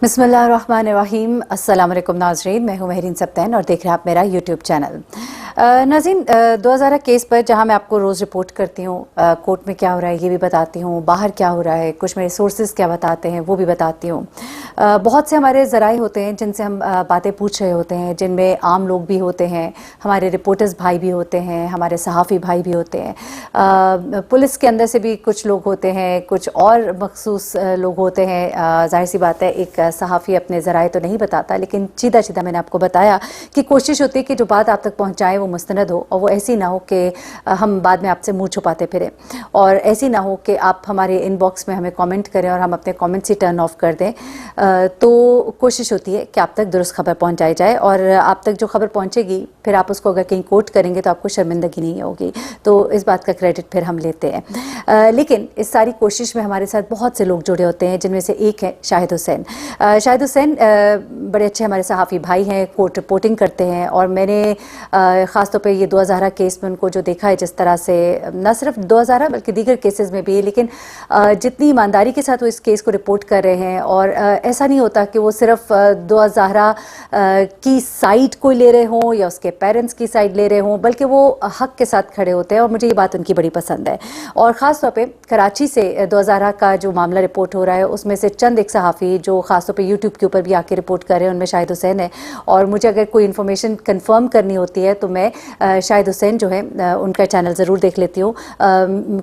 बिस्मिल्लाहिर्रहमानिर्रहीम। अस्सलाम वालेकुम नाज़रीन, मैं हूँ महरीन सब्तैन और देख रहे हैं आप मेरा यूट्यूब चैनल। नाज़रीन, 2000 केस पर जहाँ मैं आपको रोज़ रिपोर्ट करती हूँ, कोर्ट में क्या हो रहा है ये भी बताती हूँ, बाहर क्या हो रहा है, कुछ मेरे सोर्सेज क्या बताते हैं वो भी बताती हूँ। बहुत से हमारे ज़राए होते हैं जिनसे हम बातें पूछ रहे होते हैं, जिनमें आम लोग भी होते हैं, हमारे रिपोर्टर्स भाई भी होते हैं, हमारे सहाफ़ी भाई भी होते हैं, पुलिस के अंदर से भी कुछ लोग होते हैं, कुछ और मखसूस लोग होते हैं। जाहिर सी बात है, एक सहाफ़ी अपने ज़राए तो नहीं बताता, लेकिन सीधा सीधा मैंने आपको बताया कि कोशिश होती है कि जो बात आप तक पहुंचाए वो मुस्तनद हो, और वो ऐसी ना हो कि हम बाद में आपसे मुंह छुपाते फिरें, और ऐसी ना हो कि आप हमारे इनबॉक्स में हमें कमेंट करें और हम अपने कमेंट्स ही टर्न ऑफ कर दें। तो कोशिश होती है कि आप तक दुरुस्त खबर पहुंचाई जाए, और आप तक जो खबर पहुंचेगी फिर आप उसको अगर कहीं कोट करेंगे तो आपको शर्मिंदगी नहीं होगी। तो इस बात का क्रेडिट फिर हम लेते हैं। लेकिन इस सारी कोशिश में हमारे साथ बहुत से लोग जुड़े होते हैं, जिनमें से एक है शाहिद हुसैन। शाहिद हुसैन बड़े अच्छे हमारे सहाफ़ी भाई हैं, कोर्ट रिपोर्टिंग करते हैं, और मैंने ख़ास तौर पे ये 2000 केस में उनको जो देखा है, जिस तरह से न सिर्फ 2000 बल्कि दीगर केसेस में भी, लेकिन जितनी ईमानदारी के साथ वो इस केस को रिपोर्ट कर रहे हैं, और ऐसा नहीं होता कि वो सिर्फ 2000 की साइड को ले रहे हों या उसके पेरेंट्स की साइड ले रहे हों, बल्कि वो हक के साथ खड़े होते हैं, और मुझे ये बात उनकी बड़ी पसंद है। और ख़ास तौर पे कराची से 2000 का जो मामला रिपोर्ट हो रहा है, उसमें से चंद एक सहाफ़ी जो ख़ास तौर पे यूट्यूब के ऊपर भी आके रिपोर्ट कर रहे हैं, उनमें शाहिद हुसैन है। और मुझे अगर कोई इन्फॉर्मेशन कंफर्म करनी होती है तो मैं शाहिद हुसैन जो है उनका चैनल ज़रूर देख लेती हूँ।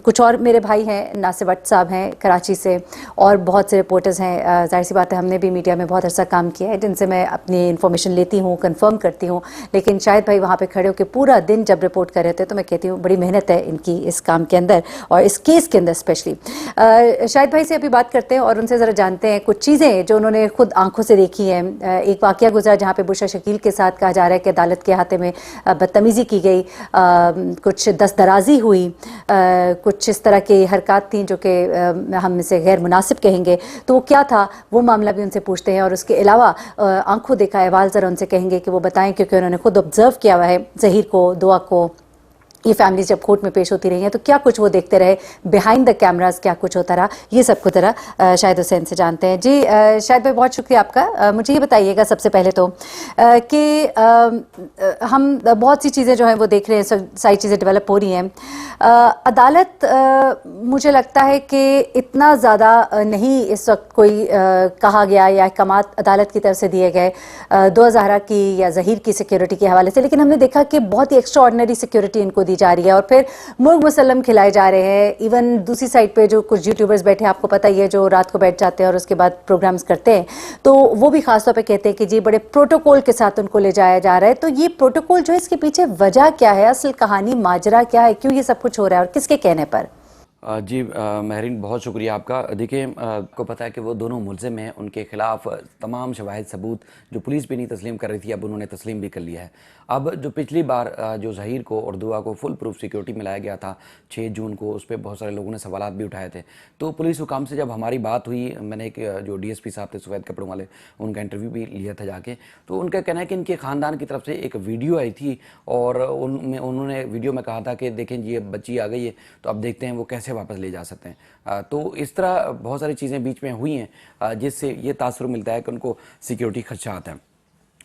कुछ और मेरे भाई हैं, नासिर भट्ट साहब हैं कराची से, और बहुत से रिपोर्टर्स हैं। जाहिर सी बात है, हमने भी मीडिया में बहुत अर्सा काम किया है, जिनसे मैं अपनी इन्फॉर्मेशन लेती हूँ, कंफर्म करती हूँ। लेकिन शाहिद भाई वहाँ पे खड़े होकर पूरा दिन जब रिपोर्ट कर रहे थे, तो मैं कहती हूँ बड़ी मेहनत है इनकी इस काम के अंदर, और इस केस के अंदर स्पेशली। शाहिद भाई से अभी बात करते हैं और उनसे ज़रा जानते हैं कुछ चीज़ें जो उन्होंने खुद आंखों से देखी हैं। एक वाक़या गुजरा जहाँ पे बुशरा शकील के साथ कहा जा रहा है कि अदालत के हाथे में बदतमीज़ी की गई, कुछ दस्तदराजी हुई, कुछ इस तरह की हरकत थी जो कि हम इसे गैर मुनासिब कहेंगे। तो वो क्या था, वो मामला भी उनसे पूछते हैं, और उसके अलावा आंखों देखा अहवाल ज़रा उनसे कहेंगे कि वो बताएं, क्योंकि उन्होंने खुद ऑब्ज़र्व किया हुआ है ज़हीर को, दुआ को, ये फैमिलीज जब कोर्ट में पेश होती रही हैं तो क्या कुछ वो देखते रहे, बिहाइंड द कैमरास क्या कुछ होता रहा, ये सब कुछ ज़रा शाहिद हुसैन से जानते हैं। जी शाहिद भाई, बहुत शुक्रिया आपका। मुझे ये बताइएगा सबसे पहले तो कि हम बहुत सी चीज़ें जो हैं वो देख रहे हैं, सारी चीज़ें डेवलप हो रही हैं। अदालत मुझे लगता है कि इतना ज़्यादा नहीं इस वक्त कोई कहा गया या अहकामात अदालत की तरफ से दिए गए 2000 की या ज़हीर की सिक्योरिटी के हवाले से, लेकिन हमने देखा कि बहुत ही एक्स्ट्रा ऑर्डिनरी सिक्योरिटी इनको दी जा रही है, और फिर मुर्ग मुसल्लम खिलाए जा रहे हैं। इवन दूसरी साइड पे जो कुछ यूट्यूबर्स बैठे हैं, आपको पता ही है, जो रात को बैठ जाते हैं और उसके बाद प्रोग्राम्स करते हैं, तो वो भी खासतौर पे कहते हैं कि जी बड़े प्रोटोकॉल के साथ उनको ले जाया जा रहा है। तो ये प्रोटोकॉल जो है, इसके पीछे वजह क्या है, असल कहानी माजरा क्या है, क्यों ये सब कुछ हो रहा है और किसके कहने पर? जी महरीन, बहुत शुक्रिया आपका। देखिए, आपको पता है कि वो दोनों मुल्ज़िम हैं, उनके ख़िलाफ़ तमाम शवाहिद सबूत जो पुलिस भी नहीं तस्लीम कर रही थी, अब उन्होंने तस्लीम भी कर लिया है। अब जो पिछली बार जो ज़हीर को और दुआ को फुल प्रूफ सिक्योरिटी में लाया गया था 6 जून को, उस पर बहुत सारे लोगों ने सवालात भी उठाए थे। तो पुलिस हुकाम से जब हमारी बात हुई, मैंने एक जो DSP साहब थे सफ़ेद कपड़ों वाले, उनका इंटरव्यू भी लिया था जाके, तो उनका कहना है कि इनके ख़ानदान की तरफ से एक वीडियो आई थी, और उनमें उन्होंने वीडियो में कहा था कि देखें जी, अब बच्ची आ गई है, तो अब देखते हैं वो कैसे वापस ले जा सकते हैं। तो इस तरह बहुत सारी चीज़ें बीच में हुई हैं, जिससे ये तासुर मिलता है कि उनको सिक्योरिटी खदशात हैं।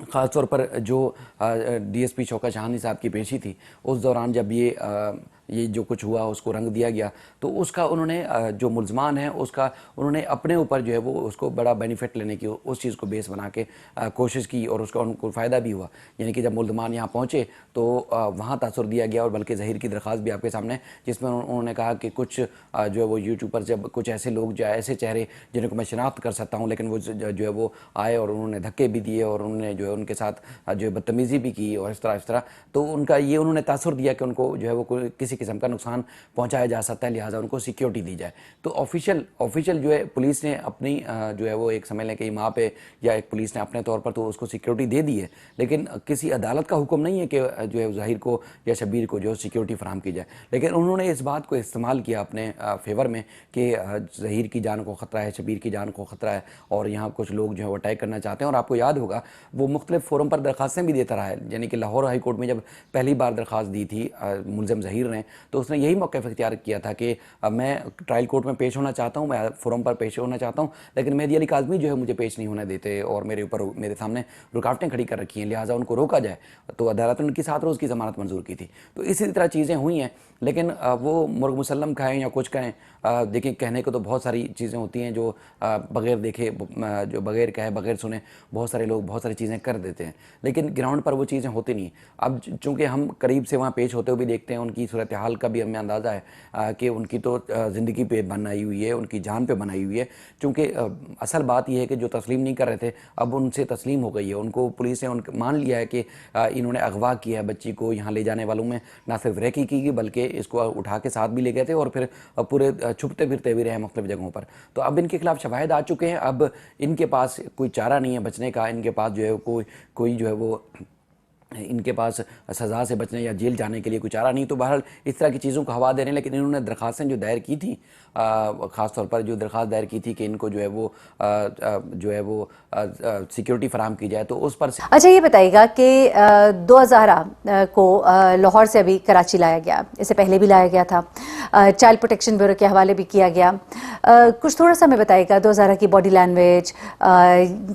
ख़ासतौर पर जो DSP शौकत शाहानी साहब की पेशी थी, उस दौरान जब ये जो कुछ हुआ उसको रंग दिया गया, तो उसका उन्होंने जो मुल्ज़मान है उसका उन्होंने अपने ऊपर जो है वो उसको बड़ा बेनिफिट लेने की उस चीज़ को बेस बना के कोशिश की, और उसका उनको फ़ायदा भी हुआ। यानी कि जब मुल्ज़मान यहाँ पहुँचे तो वहाँ तासुर दिया गया, और बल्कि ज़हीर की दरख्वास्त भी आपके सामने, जिसमें उन्होंने कहा कि कुछ जो है वो यूट्यूबर, जब कुछ ऐसे लोग जो ऐसे चेहरे जिन्हें को मैं शनाख्त कर सकता हूँ, लेकिन वो जो है वो आए और उन्होंने धक्के भी दिए, और उन्होंने जो है उनके साथ जो है बदतमीज़ी भी की, और इस तरह। तो उनका ये उन्होंने तासुर दिया कि उनको जो है वो किसी किस्म का नुकसान पहुंचाया जा सकता है, लिहाजा उनको सिक्योरिटी दी जाए। तो ऑफिशियल जो है पुलिस ने अपनी जो है वो एक समझ लें कि माँ पे, या एक पुलिस ने अपने तौर पर तो उसको सिक्योरिटी दे दी है, लेकिन किसी अदालत का हुक्म नहीं है कि जो है ज़हीर को या शबीर को जो सिक्योरिटी फराहम की जाए। लेकिन उन्होंने इस बात को इस्तेमाल किया अपने फेवर में कि ज़हीर की जान को ख़तरा है, शबीर की जान को ख़तरा है, और यहाँ कुछ लोग जो है वो अटैक करना चाहते हैं। और आपको याद होगा वो मुख्तलिफ फोरम पर दरख्वास्तें भी देता रहा है। यानी कि लाहौर हाई कोर्ट में जब पहली बार दरख्वास्त दी थी मुल्ज़िम ज़हीर ने, करें, तो उसने यही मौका इख्तियार किया था कि मैं ट्रायल कोर्ट में पेश होना चाहता हूँ, मैं फोरम पर पेश होना चाहता हूँ, लेकिन मेहदी अली काज़मी जो है मुझे पेश नहीं होने देते और मेरे सामने रुकावटें खड़ी कर रखी हैं, लिहाजा उनको रोका जाए। तो अदालत ने उनकी 7 रोज़ की ज़मानत मंजूर की थी। तो इसी तरह चीज़ें हुई हैं, लेकिन वो मुर्ग मुसल्लम कहें या कुछ कहें, देखिए कहने को तो बहुत सारी चीज़ें होती हैं जो बग़ैर देखे, जो बग़ैर कहे बग़ैर सुने बहुत सारे लोग बहुत सारी चीज़ें कर देते हैं, लेकिन ग्राउंड पर वो चीज़ें होती नहीं। अब चूँकि हम करीब से वहाँ पेश होते हुए भी देखते हैं, उनकी सूरत हाल का भी हमें अंदाज़ा है कि उनकी तो ज़िंदगी पे बनाई हुई है, उनकी जान पे बनाई हुई है। चूँकि असल बात यह है कि जो तस्लीम नहीं कर रहे थे अब उनसे तस्लीम हो गई है, उनको पुलिस ने मान लिया है कि इन्होंने अगवा किया है बच्ची को। यहाँ ले जाने वालों में ना सिर्फ रेकी की गई बल्कि इसको उठा के साथ भी ले गए थे और फिर पूरे छुपते फिरते भी रहे मुख्तलिफ जगहों पर। तो अब इनके खिलाफ शवाहिद आ चुके हैं, अब इनके पास कोई चारा नहीं है बचने का, इनके पास जो है कोई जो है वो इनके पास सज़ा से बचने या जेल जाने के लिए कोई चारा नहीं। तो बहरहाल इस तरह की चीज़ों को हवा दे रहे हैं, लेकिन इन्होंने दरख्वास्तें जो दायर की थी, ख़ास तौर पर जो दरख्वास्त दायर की थी कि इनको जो है वो सिक्योरिटी फराहम की जाए, तो उस पर अच्छा ये बताइएगा कि 2000 को लाहौर से अभी कराची लाया गया, इससे पहले भी लाया गया था, चाइल्ड प्रोटेक्शन ब्यूरो के हवाले भी किया गया। कुछ थोड़ा सा हमें बताइएगा 2000 की बॉडी लैंग्वेज,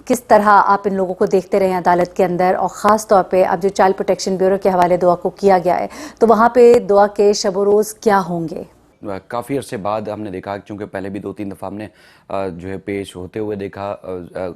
किस तरह आप इन लोगों को देखते रहे अदालत के अंदर, और ख़ास तौर पे अब जो चाइल्ड प्रोटेक्शन ब्यूरो के हवाले दुआ को किया गया है, तो वहाँ पे दुआ के शब रोज़ क्या होंगे? काफ़ी अरसे बाद हमने देखा, क्योंकि पहले भी 2-3 दफ़ा हमने जो है पेश होते हुए देखा,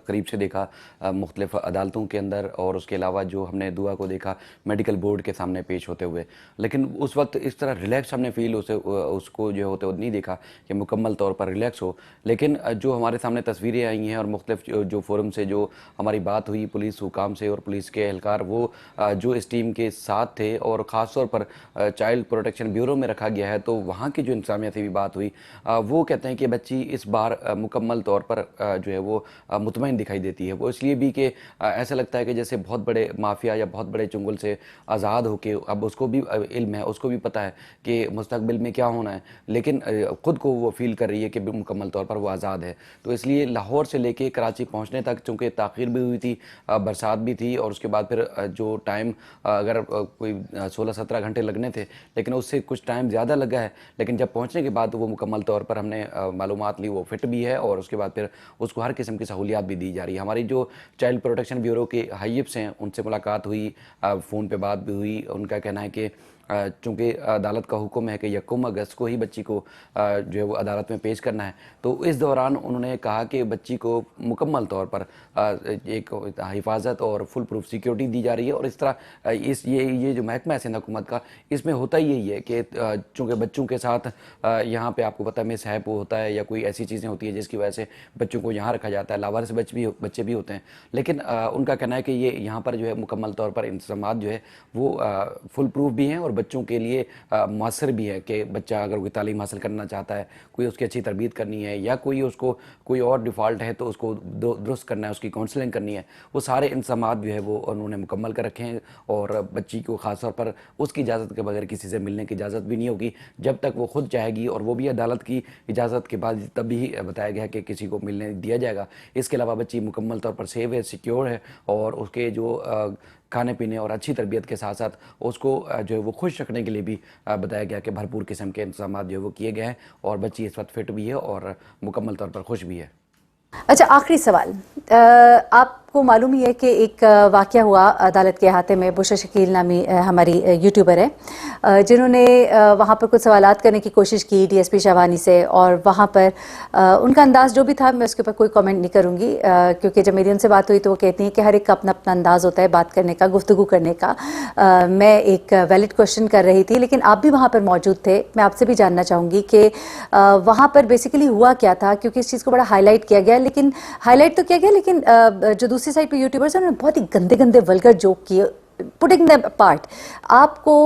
करीब से देखा मुख्तलिफ अदालतों के अंदर, और उसके अलावा जो हमने दुआ को देखा मेडिकल बोर्ड के सामने पेश होते हुए, लेकिन उस वक्त इस तरह रिलैक्स हमने फील उसको जो होते हुए नहीं देखा कि मुकम्मल तौर पर रिलैक्स हो। लेकिन जो हमारे सामने तस्वीरें आई हैं और मुख्तलिफ जो फोरम से जो हमारी बात हुई पुलिस हुकाम से और पुलिस के एहलकार, वो जो इस टीम के साथ थे और ख़ास तौर पर चाइल्ड प्रोटेक्शन ब्यूरो में रखा गया है, तो वहाँ की जो इंतजामिया से भी बात हुई, वो कहते हैं कि बच्ची इस बार मुकम्मल तौर पर जो है वो मुतमईन दिखाई देती है। वो इसलिए भी कि ऐसा लगता है कि जैसे बहुत बड़े माफिया या बहुत बड़े चुंगल से आज़ाद होके, अब उसको भी इल्म है, उसको भी पता है कि मुस्तकबिल में क्या होना है, लेकिन ख़ुद को वो फील कर रही है कि मुकम्मल तौर पर वो आज़ाद है। तो इसलिए लाहौर से लेके कराची पहुँचने तक चूँकि ताख़ीर भी हुई थी, बरसात भी थी, और उसके बाद फिर जो टाइम अगर कोई 16-17 घंटे लगने थे, लेकिन उससे कुछ टाइम ज़्यादा लगा है, लेकिन जब पहुंचने के बाद वो मुकम्मल तौर पर हमने मालूमात ली, वो फिट भी है और उसके बाद फिर उसको हर किस्म की सहूलियात भी दी जा रही है। हमारी जो चाइल्ड प्रोटेक्शन ब्यूरो के हाईअप्स हैं उनसे मुलाकात हुई, फ़ोन पे बात भी हुई। उनका कहना है कि चूँकि अदालत का हुक्म है कि 1 अगस्त को ही बच्ची को जो है वो अदालत में पेश करना है, तो इस दौरान उन्होंने कहा कि बच्ची को मुकम्मल तौर पर एक हिफाजत और फुल प्रूफ सिक्योरिटी दी जा रही है। और इस तरह ये जो महकमा है सिंध हुकूमत का, इसमें होता ही यही है कि चूँकि बच्चों के साथ यहाँ पे आपको पता है मिस हैप होता है या कोई ऐसी चीज़ें होती है जिसकी वजह से बच्चों को यहाँ रखा जाता है, लावारिस बच्चे भी होते हैं, लेकिन उनका कहना है कि ये यहाँ पर जो है मुकम्मल तौर पर इंतजामात जो है वो फुल प्रूफ भी हैं और बच्चों के लिए मौसर भी है कि बच्चा अगर कोई तालीम हासिल करना चाहता है, कोई उसकी अच्छी तरबियत करनी है, या कोई उसको कोई और डिफ़ॉल्ट है तो उसको दुरुस्त करना है, उसकी काउंसलिंग करनी है, वो सारे इंतजामात जो है वो उन्होंने मुकम्मल कर रखे हैं। और बच्ची को ख़ास तौर पर उसकी इजाज़त के बगैर किसी से मिलने की इजाज़त भी नहीं होगी जब तक वो खुद चाहेगी, और वो भी अदालत की इजाज़त के बाद तभी बताया गया कि किसी को मिलने दिया जाएगा। इसके अलावा बच्ची मुकम्मल तौर पर सेफ है, सिक्योर है, और उसके जो खाने पीने और अच्छी तरबियत के साथ साथ उसको जो है वो खुश रखने के लिए भी बताया गया कि भरपूर किस्म के इंतजाम जो है वो किए गए हैं, और बच्ची इस वक्त फिट भी है और मुकम्मल तौर पर खुश भी है। अच्छा, आखिरी सवाल, आपको मालूम ही है कि एक वाक़या हुआ अदालत के अहाते में, बुशरा शकील नामी हमारी यूट्यूबर है जिन्होंने वहाँ पर कुछ सवालात करने की कोशिश की डीएसपी शाहवानी से, और वहाँ पर उनका अंदाज़ जो भी था, मैं उसके ऊपर कोई कमेंट नहीं करूँगी क्योंकि जब मेरी उनसे बात हुई तो वो कहती हैं कि हर एक का अपना अपना अंदाज़ होता है बात करने का, गुफ्तगू करने का। मैं एक वैलिड क्वेश्चन कर रही थी, लेकिन आप भी वहाँ पर मौजूद थे। मैं आपसे भी जानना चाहूँगी कि वहाँ पर बेसिकली हुआ क्या था, क्योंकि इस चीज़ को बड़ा हाईलाइट किया गया, लेकिन हाईलाइट तो किया गया, लेकिन जो दूसरी साइड पे यूट्यूबर्स हैं उन्होंने बहुत ही गंदे गंदे वल्गर जोक किए, पुटिंग देम अपार्ट। आपको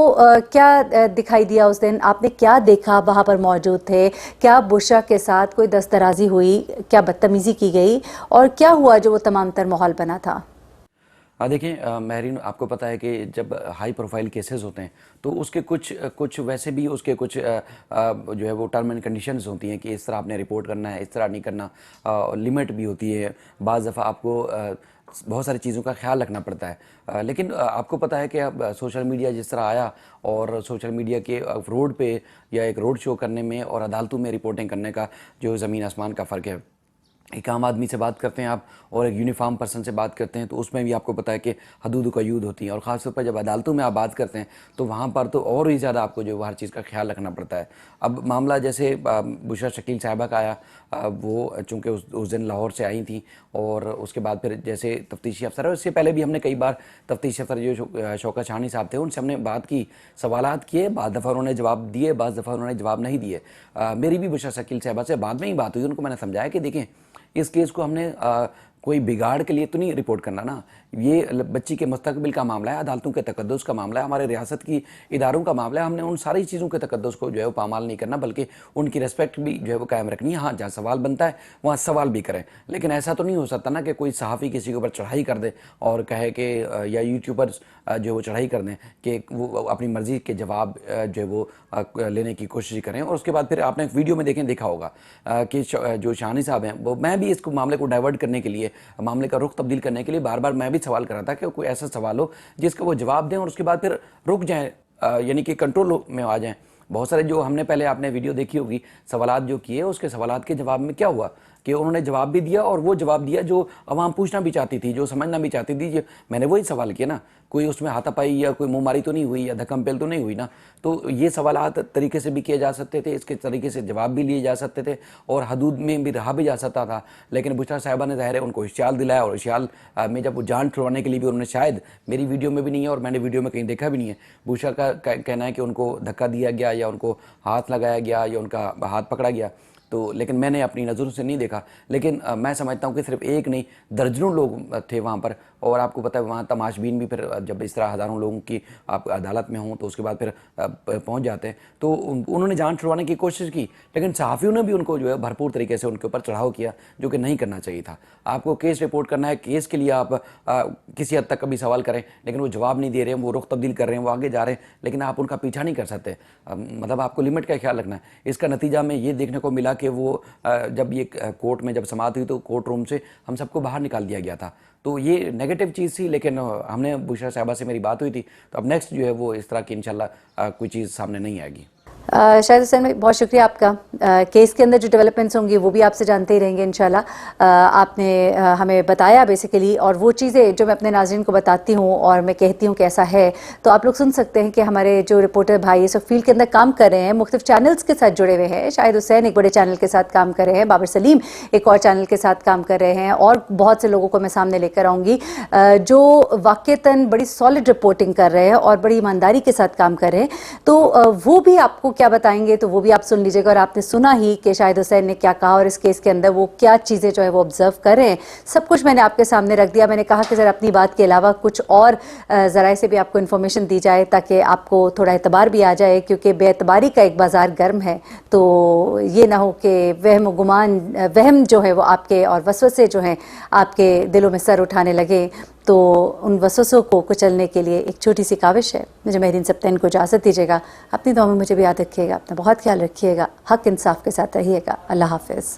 क्या दिखाई दिया उस दिन? आपने क्या देखा? वहाँ पर मौजूद थे, क्या बुशरा के साथ कोई दस्तराजी हुई, क्या बदतमीज़ी की गई, और क्या हुआ जो वो तमाम तर माहौल बना था? देखिए महरीन, आपको पता है कि जब हाई प्रोफाइल केसेस होते हैं तो उसके कुछ वैसे भी उसके कुछ जो है वो टर्म एंड कंडीशंस होती हैं कि इस तरह आपने रिपोर्ट करना है, इस तरह नहीं करना, लिमिट भी होती है। बाज़ दफ़ा आपको बहुत सारी चीज़ों का ख्याल रखना पड़ता है। लेकिन आपको पता है कि अब सोशल मीडिया जिस तरह आया और सोशल मीडिया के रोड पे या एक रोड शो करने में और अदालतों में रिपोर्टिंग करने का जो ज़मीन आसमान का फ़र्क है। एक आम आदमी से बात करते हैं आप और एक यूनिफॉर्म पर्सन से बात करते हैं तो उसमें भी आपको पता है कि हदूद का युद्ध होती है, और ख़ासतौर पर जब अदालतों में आप बात करते हैं तो वहाँ पर तो और भी ज़्यादा आपको जो हर चीज़ का ख्याल रखना पड़ता है। अब मामला जैसे बुशरा शकील साहिबा का आया, वो चूँकि उस दिन लाहौर से आई थी और उसके बाद फिर जैसे तफ्तीशी अफसर है, उससे पहले भी हमने कई बार तफ्तीशी अफसर जो शौकत शाहनी साहब थे उनसे हमने बात की, सवालात किए, बाद दफ़ा उन्होंने जवाब दिए, बाद दफ़ा उन्होंने जवाब नहीं दिए। मेरी भी बुशरा शकील साहिबा से बाद में ही बात हुई, उनको मैंने समझाया कि देखें इस केस को हमने कोई बिगाड़ के लिए तो नहीं रिपोर्ट करना ना, ये बच्ची के मुस्तकबिल का मामला है, अदालतों के तकद्दुस का मामला है, हमारे रियासत की इदारों का मामला है। हमने उन सारी चीज़ों के तकद्दुस को जो है वो पामाल नहीं करना, बल्कि उनकी रिस्पेक्ट भी जो है वो कायम रखनी है। हाँ, जहाँ सवाल बनता है वहाँ सवाल भी करें, लेकिन ऐसा तो नहीं हो सकता ना कि कोई सहाफ़ी किसी के ऊपर चढ़ाई कर दे और कहे कि या यूट्यूबर्स जो है वो चढ़ाई कर दें कि वो अपनी मर्ज़ी के जवाब जो है वो लेने की कोशिश करें। और उसके बाद फिर आपने वीडियो में देखा होगा कि जो शाहनी साहब हैं, वो मैं भी इसको मामले को डाइवर्ट करने के लिए, मामले का रुख तब्दील करने के लिए बार बार मैं भी सवाल कर रहा था कि कोई ऐसा सवाल हो जिसका वो जवाब दें और उसके बाद फिर रुक जाएं, यानी कि कंट्रोल में आ जाएं। बहुत सारे जो हमने पहले आपने वीडियो देखी होगी, सवालात जो किए, उसके सवालात के जवाब में क्या हुआ कि उन्होंने जवाब भी दिया और वो जवाब दिया जो अवाम पूछना भी चाहती थी, जो समझना भी चाहती थी। मैंने वही सवाल किया ना, कोई उसमें हाथापाई या कोई मुंहमारी तो नहीं हुई या धक्कम-पेल तो नहीं हुई ना। तो ये सवालात तरीके से भी किए जा सकते थे, इसके तरीके से जवाब भी लिए जा सकते थे और हदूद में भी रहा भी जा सकता था। लेकिन बुशरा साहिबा ने ज़ाहिर है उनको इश्तियाल दिलाया और इश्तियाल में जब वो जान छुड़वाने के लिए भी उन्होंने, शायद मेरी वीडियो में भी नहीं है और मैंने वीडियो में कहीं देखा भी नहीं है, बुशरा का कहना है कि उनको धक्का दिया गया या उनको हाथ लगाया गया या उनका हाथ पकड़ा गया। तो लेकिन मैंने अपनी नज़रों से नहीं देखा, लेकिन मैं समझता हूँ कि सिर्फ एक नहीं दर्जनों लोग थे वहाँ पर। और आपको पता है वहाँ तमाशबीन भी फिर जब इस तरह हज़ारों लोगों की आप अदालत में हों तो उसके बाद फिर पहुँच जाते हैं। तो उन्होंने जान छुड़वाने की कोशिश की, लेकिन सहाफ़ियों ने भी उनको जो है भरपूर तरीके से उनके ऊपर चढ़ाव किया, जो कि नहीं करना चाहिए था। आपको केस रिपोर्ट करना है, केस के लिए आप किसी हद तक कभी सवाल करें, लेकिन वो जवाब नहीं दे रहे हैं, वो रुख तब्दील कर रहे हैं, वो आगे जा रहे हैं, लेकिन आप उनका पीछा नहीं कर सकते। मतलब आपको लिमिट का ख्याल रखना है। इसका नतीजा में ये देखने को मिला कि वो जब ये कोर्ट में जब समाअत हुई तो कोर्ट रूम से हम सबको बाहर निकाल दिया गया था। तो ये नेगेटिव चीज़ थी, लेकिन हमने बुशरा साहिबा से मेरी बात हुई थी, तो अब नेक्स्ट जो है वो इस तरह की इंशाल्लाह कोई चीज़ सामने नहीं आएगी। शाहिद हुसैन भाई, बहुत शुक्रिया आपका। केस के अंदर जो डेवलपमेंट्स होंगी वो भी आपसे जानते ही रहेंगे इंशाल्लाह। आपने हमें बताया बेसिकली, और वो चीज़ें जो मैं अपने नाज़रीन को बताती हूँ और मैं कहती हूँ कि ऐसा है, तो आप लोग सुन सकते हैं कि हमारे जो रिपोर्टर भाई इस वक्त फील्ड के अंदर काम कर रहे हैं, मुख्तलिफ चैनल्स के साथ जुड़े हुए हैं। शाहिद हुसैन एक बड़े चैनल के साथ काम कर रहे हैं, बाबर सलीम एक और चैनल के साथ काम कर रहे हैं, और बहुत से लोगों को मैं सामने लेकर आऊँगी जो वाक़तन बड़ी सॉलिड रिपोर्टिंग कर रहे हैं और बड़ी ईमानदारी के साथ काम कर रहे हैं। तो वो भी आपको क्या बताएंगे तो वो भी आप सुन लीजिएगा। और आपने सुना ही कि शाहिद हुसैन ने क्या कहा और इस केस के अंदर वो क्या चीज़ें जो है वो ऑब्जर्व कर रहे हैं, सब कुछ मैंने आपके सामने रख दिया। मैंने कहा कि ज़रा अपनी बात के अलावा कुछ और ज़राए से भी आपको इन्फॉर्मेशन दी जाए ताकि आपको थोड़ा एतबार भी आ जाए, क्योंकि बेएतबारी का एक बाज़ार गर्म है। तो ये ना हो कि वहम गुमान, वहम जो है वो आपके और वसवसे जो हैं आपके दिलों में सर उठाने लगे। तो उन वसवसों को कुचलने के लिए एक छोटी सी काविश है। मुझे महरीन सप्तैन को इजाज़त दीजिएगा। अपनी दुआ में मुझे भी याद रखिएगा, अपना बहुत ख्याल रखिएगा, हक इंसाफ के साथ रहिएगा। अल्लाह हाफ़िज़।